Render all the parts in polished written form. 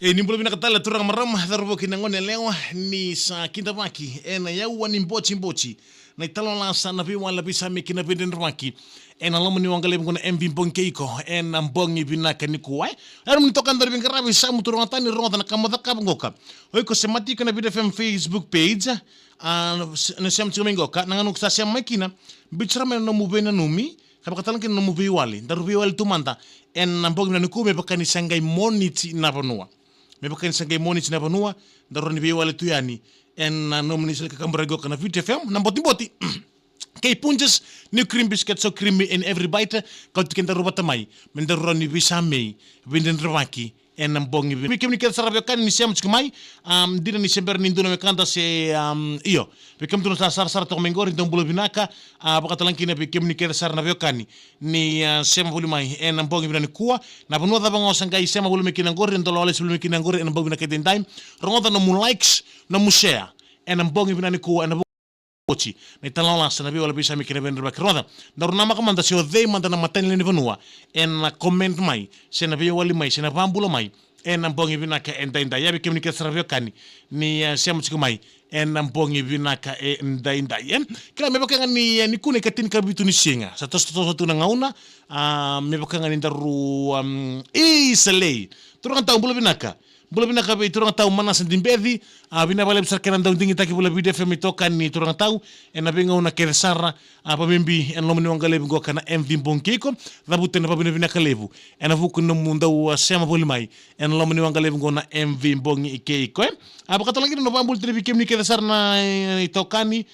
Ni mbolo binakatala turang maram darbo kinangone lewa ni sa kindamaki na yawa ni mbochi na italo LASA na VEIWALI VEISAMEI kina VEIDREDREVAKI na lomo ni wangale mkona mbong keiko na mbongi binaka ni kuwai arum ni tokan dari bingarabi sa muturong atani ronda na kamada kabngoka oiko semati kana video FM Facebook page na siam tsumengoka nanganuk sa siam makina bicara no mubena numi kapakatalan kin no VEIWALI daru VEIWALI tumanta na mbongi na nikume bakani sangai moniti na panua me bakani sangai moniti na panua daru ni VEIWALI tuyani na nomini sila kakambarego kana video FM na Botiboti Kei Punjas-New cream biscuit so creamy in every bite kau tikenda rubata mai mendaru ni VEISAMEI VEIDREDREVAKI en mbongi vi mikem ni sarabio kan ni siam tskumai dina ni sember ni nduna mekanda se iyo bikem tuna sar to mengori ndon bulo binaka bakatalan kina bikem ni sar na biokani ni sema bulu mai en mbongi bina ni kuwa na bunwa da bango sangai sema bulu mekina ngori ndolo ale bulu mekina ngori en mbongi na keten time rongoda no mu likes no mu share en mbongi bina ni kuwa en Ochi, na TALANOA na VEIWALI VEISAMEI kina VEIDREDREVAKI roda. Daru nama kamanda se odei manda na matani ni vanua en comment mai se na VEIWALI mai se na pambula mai en mbongi binaka enda yabi kemni ke saravio kani ni siamu tsiku mai en mbongi binaka enda yen kila mebaka ni kune katin kabitu ni singa sa to na ngauna mebaka ni daru isalei turang tau bula binaka bula binaka be turang tau mana sendimbedi bina bale besar kenan daun tinggi taki bula video FM tokan ni turang tau na benga una ke sara pamimbi en lomni wangale go kana MV bonkeko dabuten pa bina binaka levu en avuku no munda wa sema buli mai en lomni wangale go na MV bongi keiko abakato lagi no bambul tribi kemni ke sar na tokani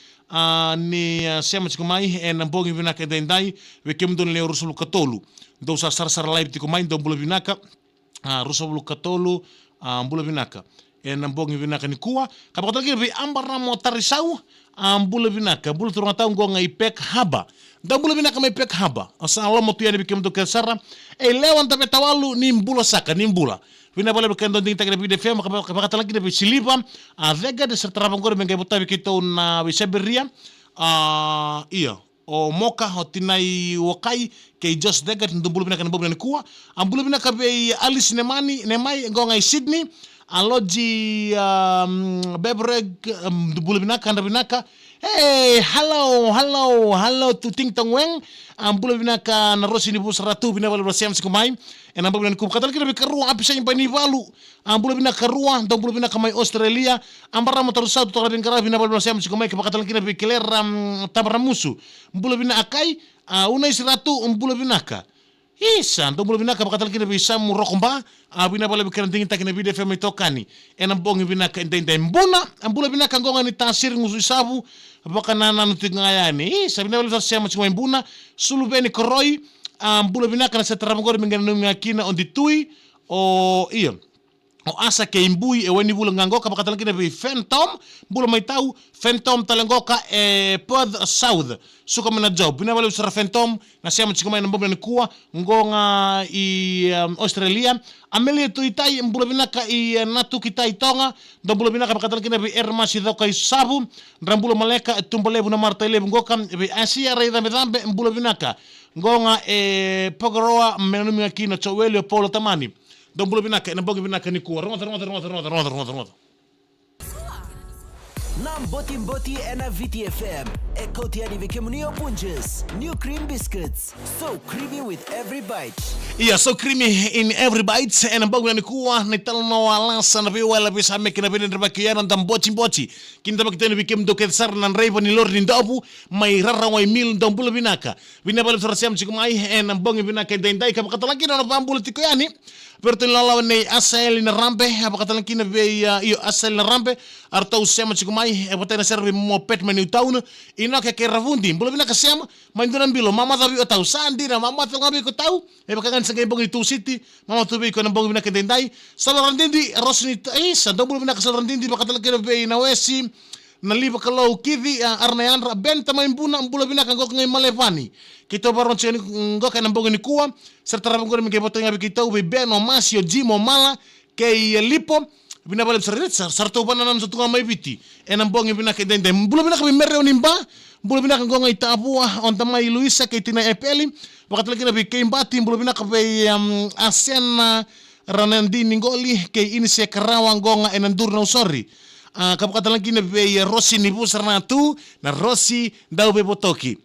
ni sema tsikumai en bongi binaka dendai we kem don le rusul katolu do sar live tikumai do bula binaka rusul katolu mbula binaka mbongi binaka ni kuwa kapakata lagi bi ambara mo tarisau mbula binaka bula turang tau ngonga ipek haba da mbula binaka mai pek haba asa lo mo tuyani bikem do kesara lewan tabe tawalu ni mbula saka ni mbula vina bale bekendo ding tak video film kapakata lagi bi silipa vega de serta rabangor mengai botabi kito na bisaberia iya o moka hotinai wakai ke just degat ndumbulu binaka nbobu ni kuwa ambulu binaka be Alice nemai ngonga Sydney aloji bebreg ndumbulu binaka anda binaka hey hello tu ting tong weng ambulu binaka na rosi ni bus ratu binabal bersiam sikumai en ambulu binaka katal kira be karu apisa impani valu ambulu binaka ruah ndumbulu binaka mai Australia ambara motor sa to rabin kara binabal bersiam sikumai katal kira be keler tabaramusu mbulu binaka akai una isratu mbulu binaka isa mbulu binaka katal kira be samu rokomba binabal be keran tingin takina video FM tokani en ambongi binaka endende mbuna mbulu binaka ngonga ni tasir ngusu sabu baka nanu tingayani sabina wala sema chuma mbuna sulubeni koroi mbulu binaka na setra mangor mingana ngakina on ditui o iyo o asa ke imbui weni bulu ngangoka bakatalan kina be phantom bulu mai tau phantom talangoka Perth South suka mena job bina wala usara phantom na sema chuma na mbona kuwa ngonga i Australia amelia tu itai mbulu binaka i natu kitai tonga do mbulu binaka bakatalan kina be erma sidoka sabu rambulu maleka tumbalebu na marta lebu ngoka be asia raida medambe mbulu binaka ngonga pogoroa menumi akina chowelio polo tamani do mbulu binaka na mbongi binaka ni kuwa roda Nam Botiboti na VTFM ekotiani Kei Punjas-New cream biscuits so creamy with every bite. Yeah, so creamy in every bite and mbongi ni kuwa ni TALANOA LASA na VEIWALI VEISAMEI kina VEIDREDREVAKI yana ndam bochi kinda bakiteni bikem do kesar nan raiva ni lor ni ndabu mai rara wai mil do mbulu binaka binabale sorasiam chikumai en mbongi binaka dendai kapakatala na bambulu tikoyani perto lalaw ni asal na rampe apakatalan kina be iyo asal na rampe artau sema chikumai botena serve mo pet menu tauna ina ke ravundi mbulu binaka sema maindunan bilo mama tabi o tau sandira mama ngabi ko tau bakagan sa bongi tu city mama tu be ko na bongi binaka dendai salarandindi rosni isa do mbulu binaka salarandindi bakatalan kina be na wesi naliba kalau kivi arneandra benta main buna mbula binaka ngok ngai malevani kita baron cheni ngok na mbongi ni kuwa serta rabangor mi ke botenga bi kita ube beno masio jimo mala ke lipo bina bale serret sarto bananan sotunga mai biti enam bongi binaka dende mbula binaka bi merre onimba mbula binaka ngok ngai tabua on tamai luisa ke tina epeli bakatala kina bi ke imbati mbula binaka be asen ranandi ningoli kay inise karawang gonga enandur na usori. Kapakatalang kinabay Rossi ni Busarnatu na Rossi daw bebotoki.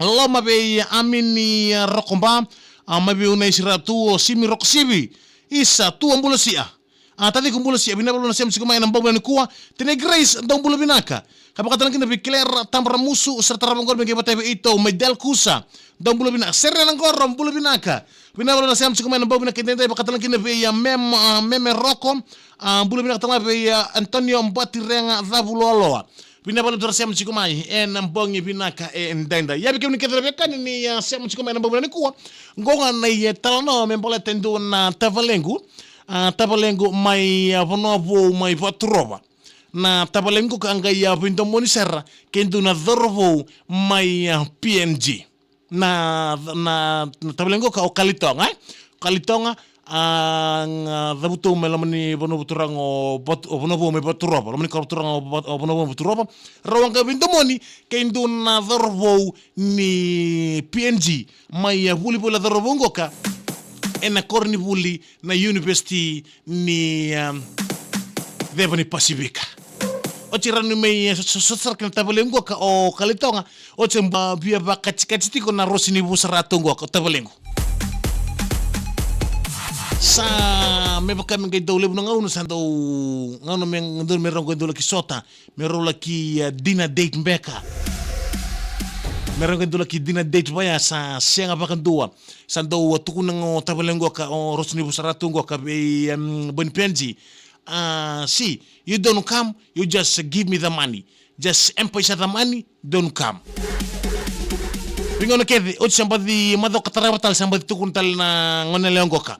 Lo mabay amin ni Rokomba mabay unay siratu o simi roksibi. Isa tu ambulo siya. Tadi kumbulo siya binabalo na siya msikumay ng bawa ni kuwa. Tine Grace daw ambulo binaka. Kapakatalang kinabay Claire Tamra Musu serta Ramangor may kibatay ito may Del Kusa daw ambulo binaka. Serre ng goro ambulo binaka. Binabalo na siya msikumay ng bawa ni kinabay pakatalang kinabay Meme Roko. Ambulo binaka tanga bay Antonio Mbati Renga Zavuloloa. Binabalo na siya msikumay mbongi binaka ndenda. Yabi kemi nikadrebeka ni siya msikumay ng bawa ni kuwa. Ngonga na talanoa membola tendo na Tavalengu. Tavalengu may vonovo may votrova. Na Tavalengu ka angay pinto monisera kendo na dhorvo may PNG. Na Tavalengu ka o Kalitonga. Kalitonga ang dabuto melamani vonovo turang o vonovo may votrova. Lamani ka turang o vonovo votrova. Rawang ka pinto moni kendo na dhorvo ni PNG may vulipula dhorvo ngoka. Na Cornivuli na University ni Devani Pasifika. O tirano may sosar ka Tavalengu ka o Kalitonga o tsemba biya ba kachikachitiko na Rossi ni Busaratungo ka Tavalengu. Sa may baka mga daw lebo ng ngauno sa daw ngauno may ngauno meron ko daw laki sota meron laki dina date mbeka. Meron ka dula ki dina date baya sa siya nga bakan dua. Sa daw tukun ng Tavalengu ka o Rossi ni Busaratungo ka be Bonipenji. See, you don't come, you just give me the money. Just employ the money, don't come. Bingo na kedi, o sambadi madok katarabatal sambadi tukun tal na ngoneleongo ka.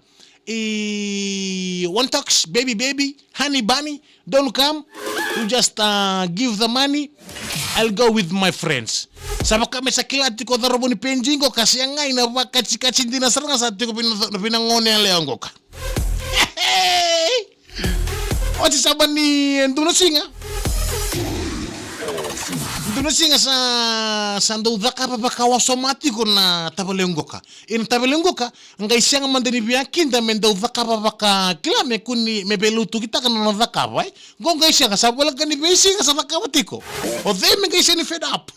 One talks, baby, honey, bunny, don't come. You just give the money. I'll go with my friends. Sama kami sa kilati ko darobo ni Penjingo kasi ang ngay na bakatsi-katsi din na sarang sa atin ko pinangone ang leongo ka. O si saban ni Dunasinga. Dunasinga sa sandaw daka pa bakawasomatiko na Tavalengu ka. In Tavalengu ka, ngay siya nga mandani biyakin da mendaw daka pa baka kilame kuni mebeluto kita ka na daka ba? Gong ngay siya ka sa walang ka ni Besi ka sa nakawatiko. O then may ngay siya ni fed up.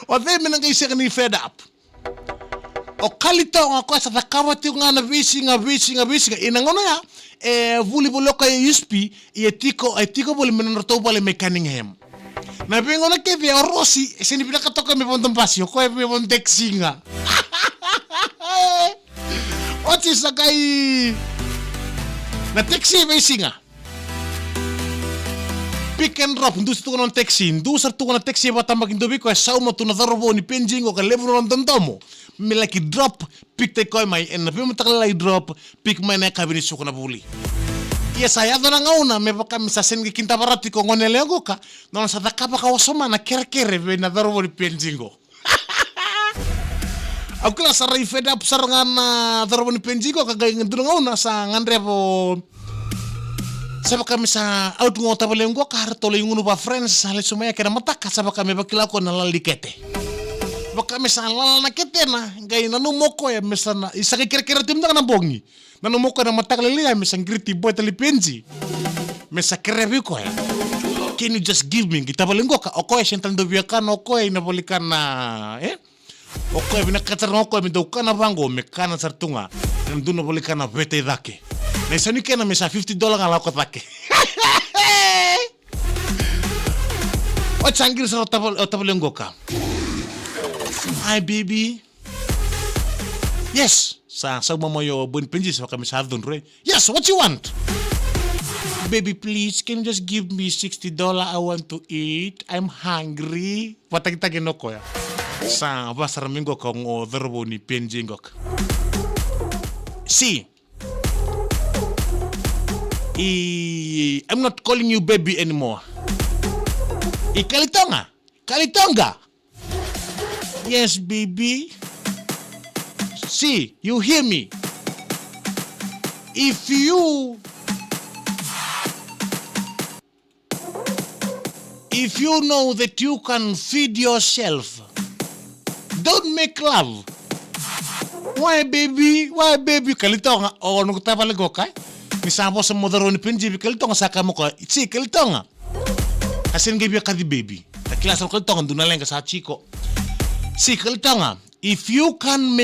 O then may ngay siya ni fed up. O Kalitonga ko sa takawati nga na Besi nga inangono ya vuli bolo kay USP etiko bole menoroto bole Mekanningham. Na bingo na keve Rossi sini pinakatoka me pondong pasyo ko me pon texinga. O ti sakay na taxi Besi nga. Pick and drop, ndu sa ng taxi, ndu sa tuko ng taxi ba tambak indubi ko sa umo tu na darobo ni Penjingo ka level ng tantomo. Milaki drop, pick te koy may en na pimo takalay drop, pick may na kabini suko na buli. Yes, saya do na ngauna me baka misasen ki kinta barati ko ngoneleongo ka, no sa dakapa ka wasoma na kere be na darobo ni Penjingo. Ako la sa ray fed up sarangan na darobo ni Penjingo kagay ndu ngauna sa ngandre po. Saba kami sa out ngo Tavalengu ka hartolo yung uno pa friends halit sumaya kena mataka saba kami bakila ko na lalikete. Baka kami sa lalikete na ngay nanumoko ya mesa na isa kira-kira tim na bongi. Nanumoko na matakalili ya mesa griti boy talipenji. Mesa kerebi ko ya. Can you just give me Tavalengu ka okoy sental do biakan okoy na bolikan na okoy binakatar okoy mindokan na bango mekana sartunga. Nandu na bolikan na vete dake. Na isa ni kena mesa $50 nga lakot laki. O changir sa Tavalengu ka. Hi baby. Yes. Sa mamoyo Bonipenji sa kami sa dun re. Yes, what you want? Baby please, can you just give me $60? I want to eat. I'm hungry. Patagitagin ko ya. Sa basaramingo ko ng verbo ni Penjingo. See. I'm not calling you baby anymore. Kalitonga. Yes, baby. See, you hear me. If you know that you can feed yourself, don't make love. Why baby? Why baby? Kalitonga o nung tapal go kay. Misamo sa modaro ni Pinji kalitonga sa kamo ko. Si kalitonga. Asin gibi kadi baby. Ta klase kalitonga dunalenga sa chico. Si kalitonga. If you can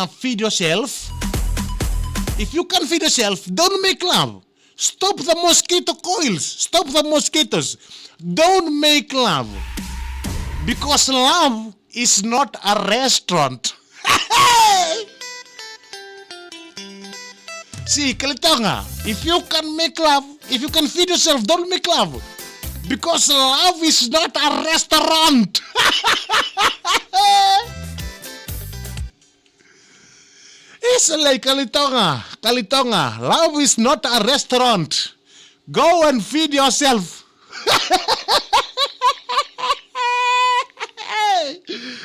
feed yourself, don't make love. Stop the mosquito coils. Stop the mosquitoes. Don't make love. Because love is not a restaurant. See, kalitonga, if you can make love, if you can feed yourself, don't make love. Because love is not a restaurant. It's like kalitonga, love is not a restaurant. Go and feed yourself.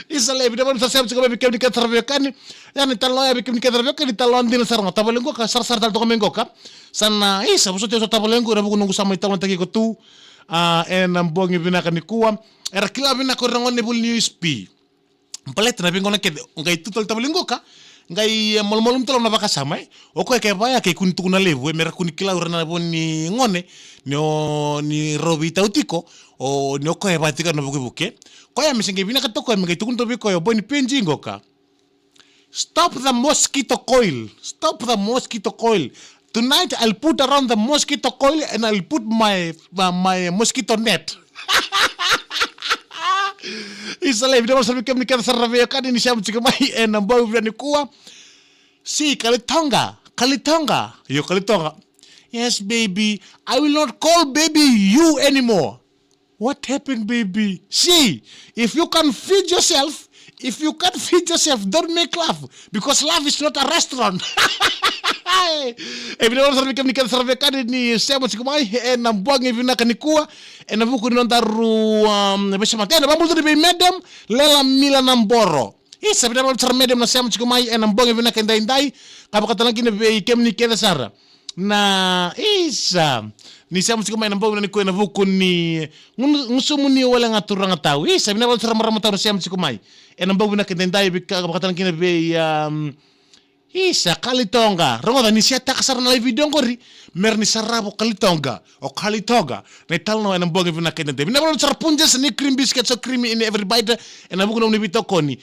Isale bida sa sem ko bikem ni katravekan yani taloya bikem ni katravekan ni talon din sarang tabalengo ka sar dal to mengo ka sana isa buso te tabalengo rabu nungu sama italon taki ko tu bongi binaka ni kuwa era kila binako rangon ne bul news p palet na bingo na ke ngai tutol tabalengo ka ngai molmolum tolo na baka samai o ko ke baya ke kun tukuna lebu mera kun kila urana boni ngone ni robita utiko o ni ko e batika no buke ko ya misinge bina ka toko ngai tukun to biko yo boni penjingo ka. Stop the mosquito coil. Stop the mosquito coil. Tonight I'll put around the mosquito coil and I'll put my mosquito net. Isale video mas bikem ni kan sarave kan ini siam cikamai en nambo ni kuwa. Si kalitonga. Yo kalitonga. Yes baby, I will not call baby you anymore. What happened baby? See, if you can feed yourself, don't make love because love is not a restaurant. Video mas bikem ni kan sarave kan ini siam cikamai en nambo ngivina kanikuwa en nabuku ni nontaru besamate na bambuto di medem lela mila namboro. Isa bida bal medem na siam cikamai en nambo ngivina kendai kapakatalan kini be kem ni keda sara. Na isa ni siam cikamai nambo ni ko na buku ni ngusumu ni wala ngaturang tao. Isa bida bal maramata siam cikamai en nambo ngivina kendai be kapakatalan kini be isa kalitonga rongoda ni siata kasar na video ngori mer ni sarabo kalitonga na talanoa na mbonge vina kende bina balo sarpunjas ni cream biscuit so creamy in every bite and abuko no ni bitokoni